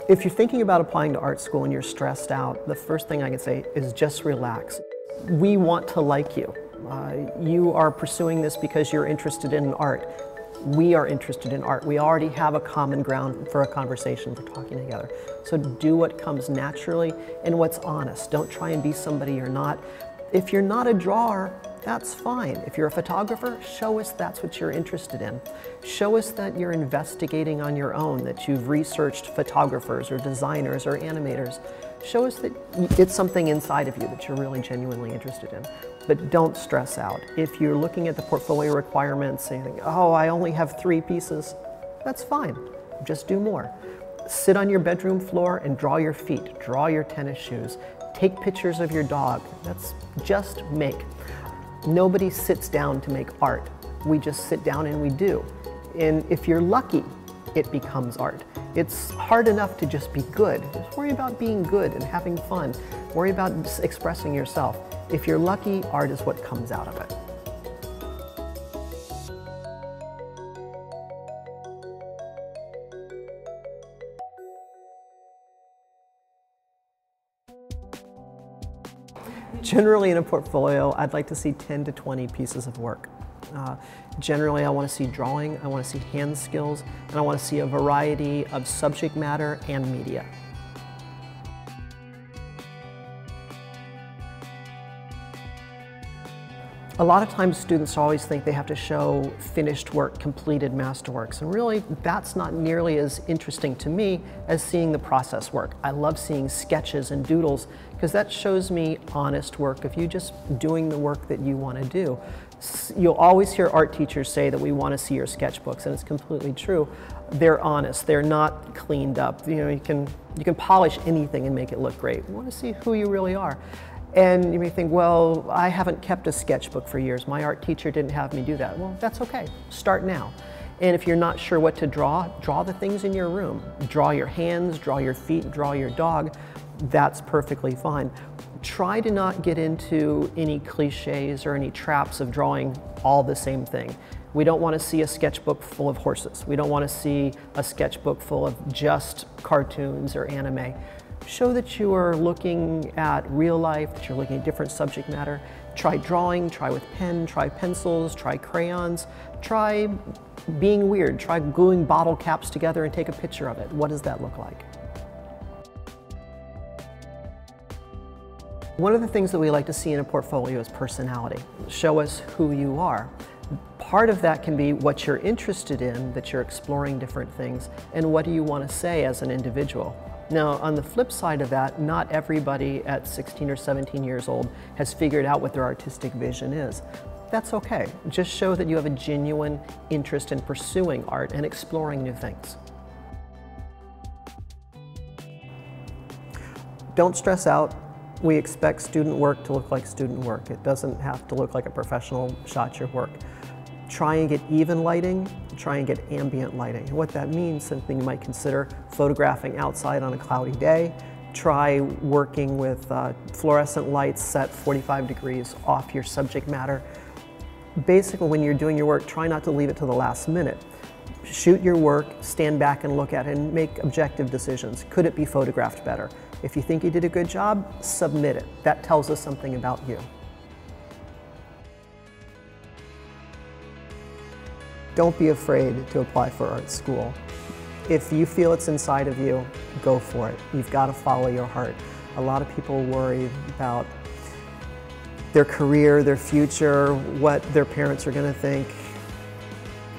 If you're thinking about applying to art school and you're stressed out, the first thing I can say is just relax. We want to like you. You are pursuing this because you're interested in art. We are interested in art. We already have a common ground for a conversation, for talking together. So do what comes naturally and what's honest. Don't try and be somebody you're not. If you're not a drawer, that's fine. If you're a photographer, show us that's what you're interested in. Show us that you're investigating on your own, that you've researched photographers or designers or animators. Show us that it's something inside of you that you're really genuinely interested in. But don't stress out. If you're looking at the portfolio requirements and you think, oh, I only have 3 pieces, that's fine. Just do more. Sit on your bedroom floor and draw your feet, draw your tennis shoes, take pictures of your dog. That's just make. Nobody sits down to make art. We just sit down and we do. And if you're lucky, it becomes art. It's hard enough to just be good. Just worry about being good and having fun. Worry about expressing yourself. If you're lucky, art is what comes out of it. Generally in a portfolio, I'd like to see 10 to 20 pieces of work. Generally, I want to see drawing, I want to see hand skills, and I want to see a variety of subject matter and media. A lot of times students always think they have to show finished work, completed masterworks, and really that's not nearly as interesting to me as seeing the process work. I love seeing sketches and doodles because that shows me honest work of you just doing the work that you want to do. You'll always hear art teachers say that we want to see your sketchbooks, and it's completely true. They're honest, they're not cleaned up. You know, you can polish anything and make it look great. We want to see who you really are. And you may think, well, I haven't kept a sketchbook for years. My art teacher didn't have me do that. Well, that's okay. Start now. And if you're not sure what to draw the things in your room. Draw your hands, draw your feet, draw your dog. That's perfectly fine. Try to not get into any cliches or any traps of drawing all the same thing. We don't want to see a sketchbook full of horses. We don't want to see a sketchbook full of just cartoons or anime. Show that you are looking at real life, that you're looking at different subject matter. Try drawing, try with pen, try pencils, try crayons. Try being weird, try gluing bottle caps together and take a picture of it. What does that look like? One of the things that we like to see in a portfolio is personality. Show us who you are. Part of that can be what you're interested in, that you're exploring different things, and what do you want to say as an individual. Now, on the flip side of that, not everybody at 16 or 17 years old has figured out what their artistic vision is. That's okay. Just show that you have a genuine interest in pursuing art and exploring new things. Don't stress out. We expect student work to look like student work. It doesn't have to look like a professional shot your work. Try and get even lighting, try and get ambient lighting. And what that means, something you might consider photographing outside on a cloudy day. Try working with fluorescent lights set 45 degrees off your subject matter. Basically, when you're doing your work, try not to leave it to the last minute. Shoot your work, stand back and look at it, and make objective decisions. Could it be photographed better? If you think you did a good job, submit it. That tells us something about you. Don't be afraid to apply for art school. If you feel it's inside of you, go for it. You've got to follow your heart. A lot of people worry about their career, their future, what their parents are going to think.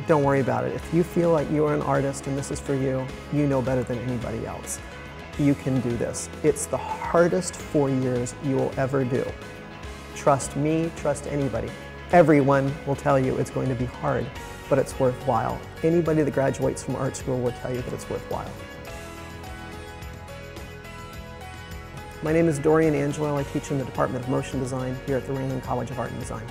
Don't worry about it. If you feel like you're an artist and this is for you, you know better than anybody else. You can do this. It's the hardest 4 years you will ever do. Trust me, trust anybody. Everyone will tell you it's going to be hard, but it's worthwhile. Anybody that graduates from art school will tell you that it's worthwhile. My name is Dorian Angelo. I teach in the Department of Motion Design here at the Ringling College of Art and Design.